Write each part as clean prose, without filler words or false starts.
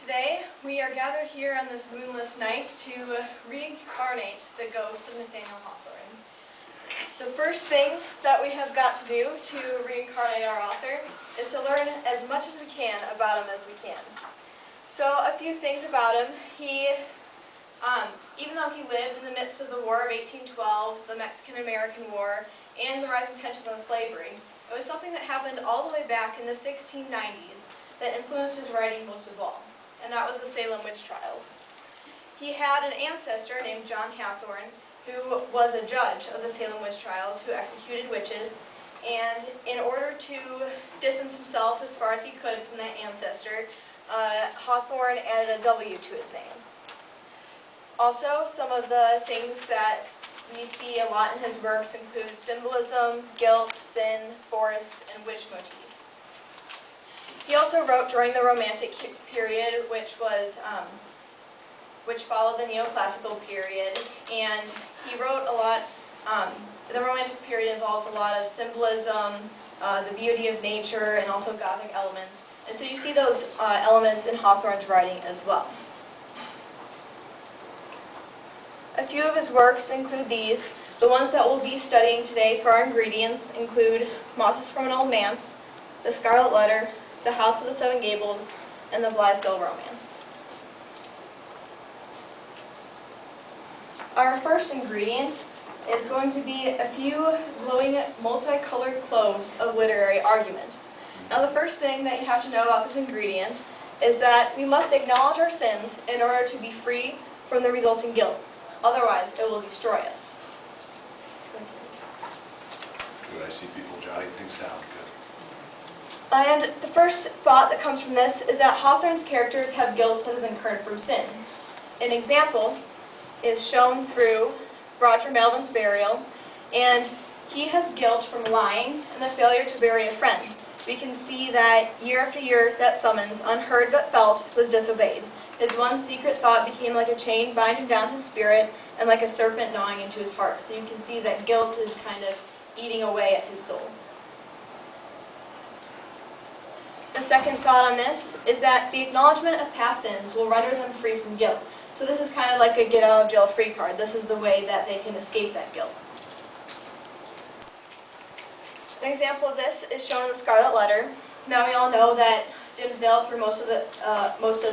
Today, we are gathered here on this moonless night to reincarnate the ghost of Nathaniel Hawthorne. The first thing that we have got to do to reincarnate our author is to learn as much as we can about him as we can. So, a few things about him. Even though he lived in the midst of the War of 1812, the Mexican-American War, and the rising tensions on slavery, it was something that happened all the way back in the 1690s that influenced his writing most of all, and that was the Salem witch trials. He had an ancestor named John Hawthorne, who was a judge of the Salem witch trials, who executed witches, and in order to distance himself as far as he could from that ancestor, Hawthorne added a W to his name. Also, some of the things that we see a lot in his works include symbolism, guilt, sin, force, and witch motifs. He also wrote during the Romantic period, which followed the Neoclassical period, and he wrote a lot. The Romantic period involves a lot of symbolism, the beauty of nature, and also Gothic elements. And so you see those elements in Hawthorne's writing as well. A few of his works include these. The ones that we'll be studying today for our ingredients include Mosses from an Old Manse, The Scarlet Letter, The House of the Seven Gables, and The Blithedale Romance. Our first ingredient is going to be a few glowing, multicolored cloves of literary argument. Now, the first thing that you have to know about this ingredient is that we must acknowledge our sins in order to be free from the resulting guilt. Otherwise, it will destroy us. Good. I see people jotting things down. Good. And the first thought that comes from this is that Hawthorne's characters have guilt that is incurred from sin. An example is shown through Roger Melvin's burial, and he has guilt from lying and the failure to bury a friend. We can see that year after year that summons, unheard but felt, was disobeyed. His one secret thought became like a chain binding down his spirit and like a serpent gnawing into his heart. So you can see that guilt is kind of eating away at his soul. The second thought on this is that the acknowledgement of past sins will render them free from guilt. So this is kind of like a get out of jail free card. This is the way that they can escape that guilt. An example of this is shown in The Scarlet Letter. Now we all know that Dimmesdale, through most of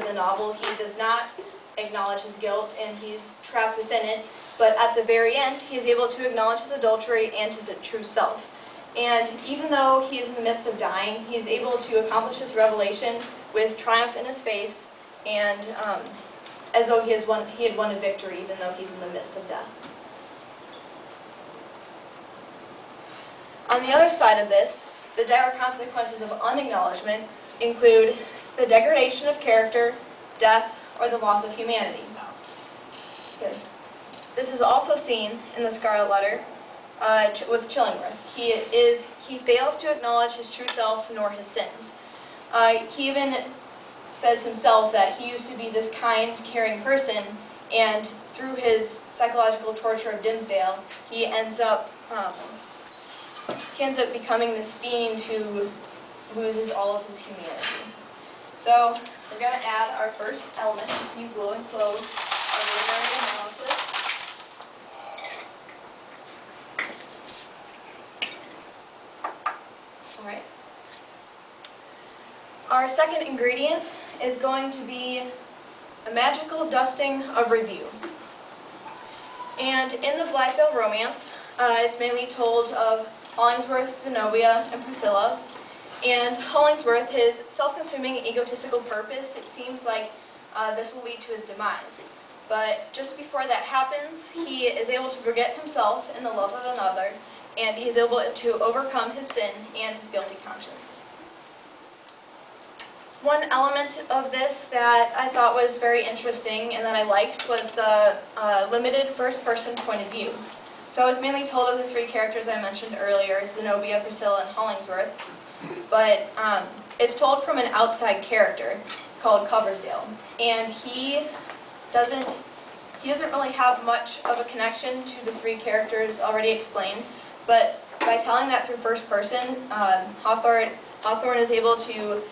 the novel, he does not acknowledge his guilt and he's trapped within it. But at the very end, he is able to acknowledge his adultery and his true self. And even though he is in the midst of dying, he is able to accomplish this revelation with triumph in his face, and as though he had won a victory, even though he's in the midst of death. On the other side of this, the dire consequences of unacknowledgement include the degradation of character, death, or the loss of humanity. Good. This is also seen in The Scarlet Letter with Chillingworth. He fails to acknowledge his true self nor his sins. He even says himself that he used to be this kind, caring person, and through his psychological torture of Dimmesdale, he ends up becoming this fiend who loses all of his humanity. So we're going to add our first element, a few glowing cloves of literary analysis. All right. Our second ingredient is going to be a magical dusting of review. And in the Blithedale Romance, it's mainly told of Hollingsworth, Zenobia, and Priscilla. And Hollingsworth, his self-consuming, egotistical purpose, it seems like this will lead to his demise. But just before that happens, he is able to forget himself in the love of another, and he is able to overcome his sin and his guilty conscience. One element of this that I thought was very interesting and that I liked was the limited first-person point of view. So I was mainly told of the three characters I mentioned earlier, Zenobia, Priscilla, and Hollingsworth, but it's told from an outside character called Coverdale, and he doesn't really have much of a connection to the three characters already explained, but by telling that through first person, Hawthorne is able to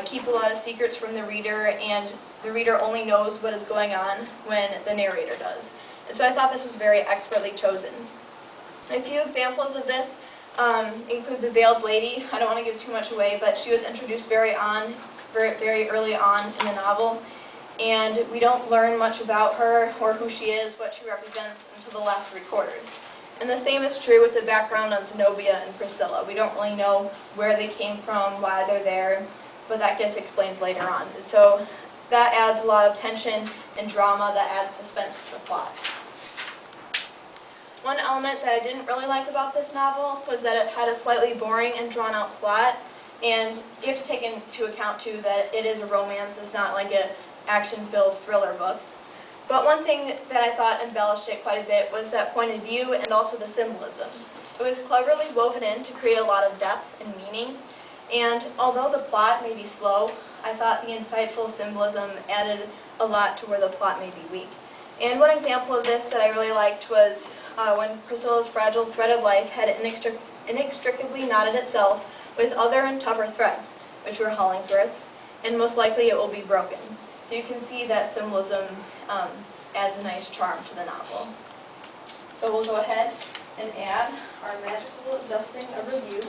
keep a lot of secrets from the reader, and the reader only knows what is going on when the narrator does. And so I thought this was very expertly chosen. A few examples of this include the Veiled Lady. I don't want to give too much away, but she was introduced very early on in the novel, and we don't learn much about her or who she is, what she represents, until the last 3 quarters. And the same is true with the background of Zenobia and Priscilla. We don't really know where they came from, why they're there, but that gets explained later on. And so that adds a lot of tension and drama, that adds suspense to the plot. One element that I didn't really like about this novel was that it had a slightly boring and drawn-out plot, and you have to take into account too that it is a romance. It's not like an action-filled thriller book. But one thing that I thought embellished it quite a bit was that point of view and also the symbolism. It was cleverly woven in to create a lot of depth and meaning, and although the plot may be slow, I thought the insightful symbolism added a lot to where the plot may be weak. And one example of this that I really liked was when Priscilla's fragile thread of life had inextricably knotted itself with other and tougher threads, which were Hollingsworth's, and most likely it will be broken. So you can see that symbolism adds a nice charm to the novel. So we'll go ahead and add our magical dusting of review.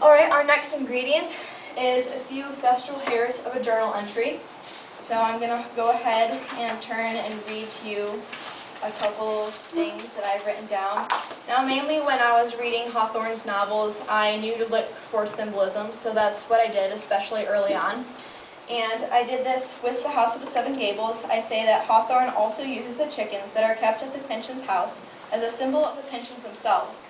Alright, our next ingredient is a few festal hairs of a journal entry. So I'm going to go ahead and turn and read to you a couple things that I've written down. Now, mainly when I was reading Hawthorne's novels, I knew to look for symbolism, so that's what I did, especially early on. And I did this with The House of the Seven Gables. I say that Hawthorne also uses the chickens that are kept at the Pynchons' house as a symbol of the Pynchons themselves.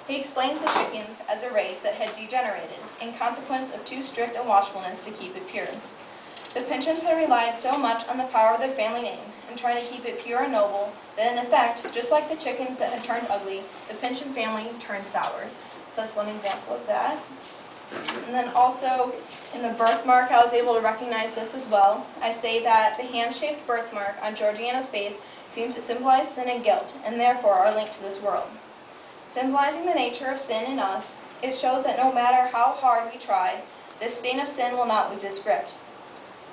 He explains the chickens as a race that had degenerated in consequence of too strict a watchfulness to keep it pure. The Pynchons had relied so much on the power of their family name in trying to keep it pure and noble that in effect, just like the chickens that had turned ugly, the Pynchon family turned sour. So that's one example of that. And then also in the birthmark, I was able to recognize this as well. I say that the hand-shaped birthmark on Georgiana's face seems to symbolize sin and guilt, and therefore our link to this world. Symbolizing the nature of sin in us, it shows that no matter how hard we try, this stain of sin will not lose its grip.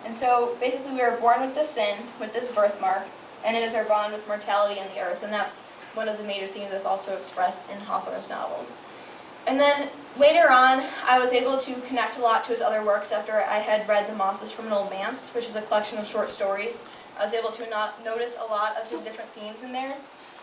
And so basically we are born with this sin, with this birthmark, and it is our bond with mortality in the earth, and that's one of the major themes that's also expressed in Hawthorne's novels. And then later on, I was able to connect a lot to his other works after I had read The Mosses from an Old Manse, which is a collection of short stories. I was able to notice a lot of his different themes in there.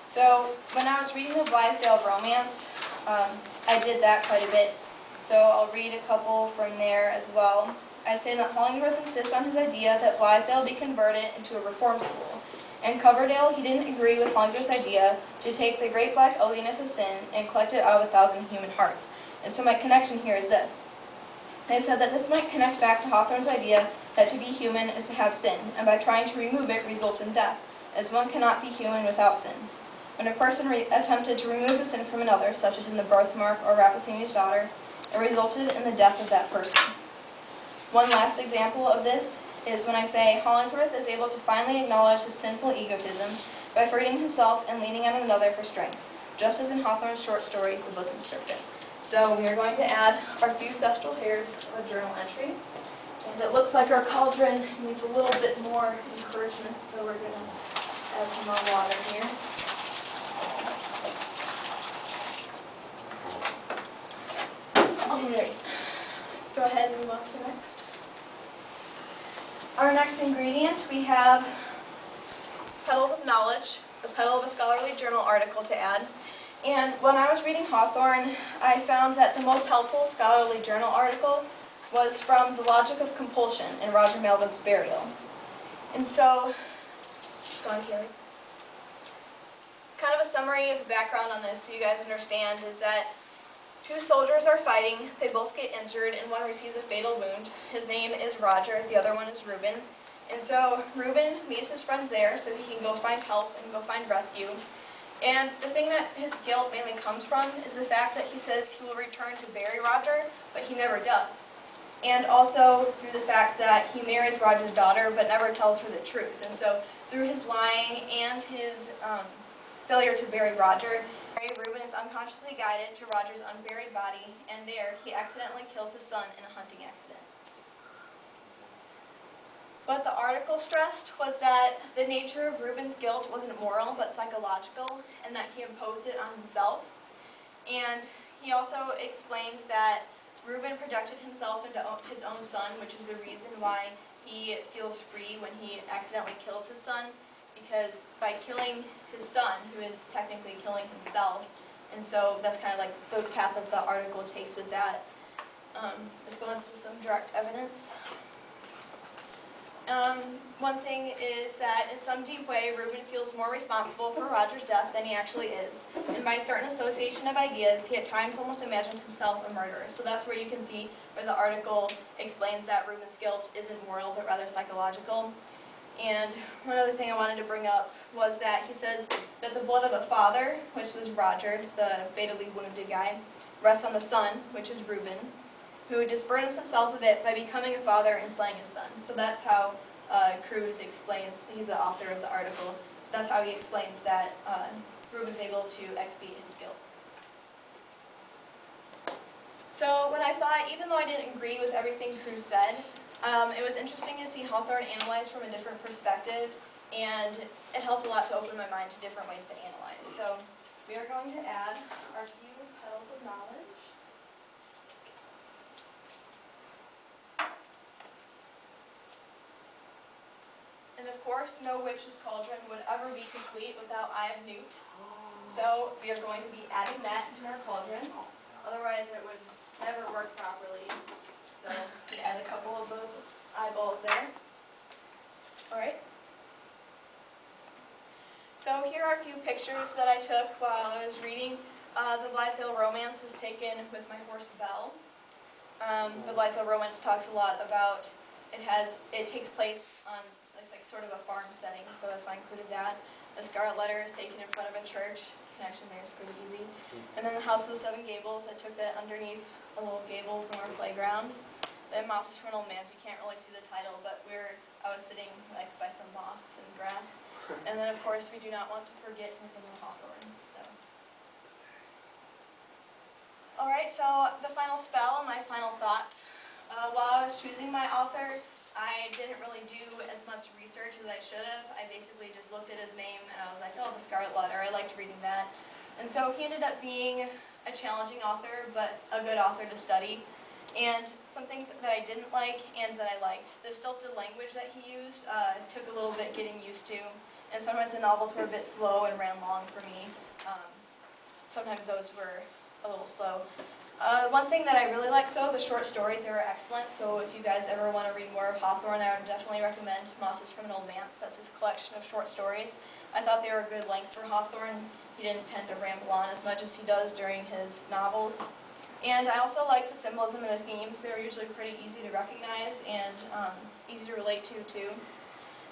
So when I was reading the Blithedale romance, I did that quite a bit. So I'll read a couple from there as well. I say that Hollingsworth insists on his idea that Blithedale be converted into a reform school. In Coverdale, he didn't agree with Hollingsworth's idea to take the great black ugliness of sin and collect it out of 1,000 human hearts. And so my connection here is this. I said that this might connect back to Hawthorne's idea that to be human is to have sin, and by trying to remove it results in death, as one cannot be human without sin. When a person attempted to remove the sin from another, such as in the birthmark or Rappaccini's daughter, it resulted in the death of that person. One last example of this is when I say Hollingsworth is able to finally acknowledge his sinful egotism by freeing himself and leaning on another for strength, just as in Hawthorne's short story, The Bosom Serpent. So we are going to add our few festal hairs of a journal entry. And it looks like our cauldron needs a little bit more encouragement, so we're going to add some more water here. Alright, go ahead and move on to the next. Our next ingredient, we have petals of knowledge, the petal of a scholarly journal article to add. And when I was reading Hawthorne, I found that the most helpful scholarly journal article was from The Logic of Compulsion in Roger Melvin's Burial. And so, go on, Kaylee. Kind of a summary of the background on this so you guys understand is that two soldiers are fighting, they both get injured, and one receives a fatal wound. His name is Roger, the other one is Reuben. And so Reuben leaves his friends there so he can go find help and go find rescue. And the thing that his guilt mainly comes from is the fact that he says he will return to bury Roger, but he never does. And also through the fact that he marries Roger's daughter but never tells her the truth. And so through his lying and his failure to bury Roger, Reuben is is unconsciously guided to Roger's unburied body, and there he accidentally kills his son in a hunting accident. What the article stressed was that the nature of Reuben's guilt wasn't moral but psychological, and that he imposed it on himself. And he also explains that Reuben projected himself into his own son, which is the reason why he feels free when he accidentally kills his son, because by killing his son, who is technically killing himself, and so that's kind of like the path that the article takes with that. Let's go into some direct evidence. One thing is that in some deep way, Reuben feels more responsible for Roger's death than he actually is. And by a certain association of ideas, he at times almost imagined himself a murderer. So that's where you can see where the article explains that Reuben's guilt isn't moral, but rather psychological. And one other thing I wanted to bring up was that he says that the blood of a father, which was Roger, the fatally wounded guy, rests on the son, which is Reuben, who just burdens himself of it by becoming a father and slaying his son. So that's how Cruz explains, he's the author of the article, that's how he explains that Reuben's able to expiate his guilt. So what I thought, even though I didn't agree with everything Cruz said, it was interesting to see Hawthorne analyzed from a different perspective, and it helped a lot to open my mind to different ways to analyze. So we are going to add our few petals of knowledge. And of course, no witch's cauldron would ever be complete without Eye of Newt. So we are going to be adding that into our cauldron. Otherwise, it would never work properly. So we add a couple of those eyeballs there. All right. So here are a few pictures that I took while I was reading. The Blithedale Romance is taken with my horse Belle. The Blithedale Romance talks a lot about, it takes place on, it's like sort of a farm setting, so that's why I included that. The Scarlet Letter is taken in front of a church. Connection there is pretty easy. And then the House of the Seven Gables, I took that underneath a little gable from our playground. Then Moss is from an Old Man's. You can't really see the title, but I was sitting like by some moss and grass. And then of course we do not want to forget Nathaniel Hawthorne. So. Alright, so the final spell and my final thoughts. While I was choosing my author, I didn't really do as much research as I should have. I basically just looked at his name and I was like, oh, the Scarlet Letter, I liked reading that. And so he ended up being a challenging author, but a good author to study. And some things that I didn't like and that I liked. The stilted language that he used took a little bit getting used to. And sometimes the novels were a bit slow and ran long for me. Sometimes those were a little slow. One thing that I really liked, though, the short stories, they were excellent. So if you guys ever want to read more of Hawthorne, I would definitely recommend Mosses from an Old Manse. That's his collection of short stories. I thought they were a good length for Hawthorne. He didn't tend to ramble on as much as he does during his novels. And I also liked the symbolism and the themes. They were usually pretty easy to recognize and easy to relate to, too.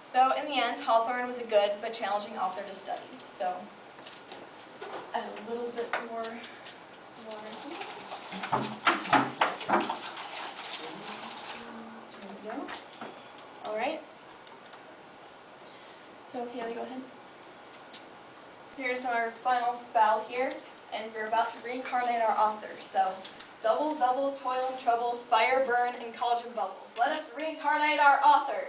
So in the end, Hawthorne was a good but challenging author to study. So add a little bit more water here. There we go. All right. So Kaylee, go ahead. Here's our final spell here, and we're about to reincarnate our author. So double, double, toil and trouble, fire, burn, and cauldron bubble. Let us reincarnate our author.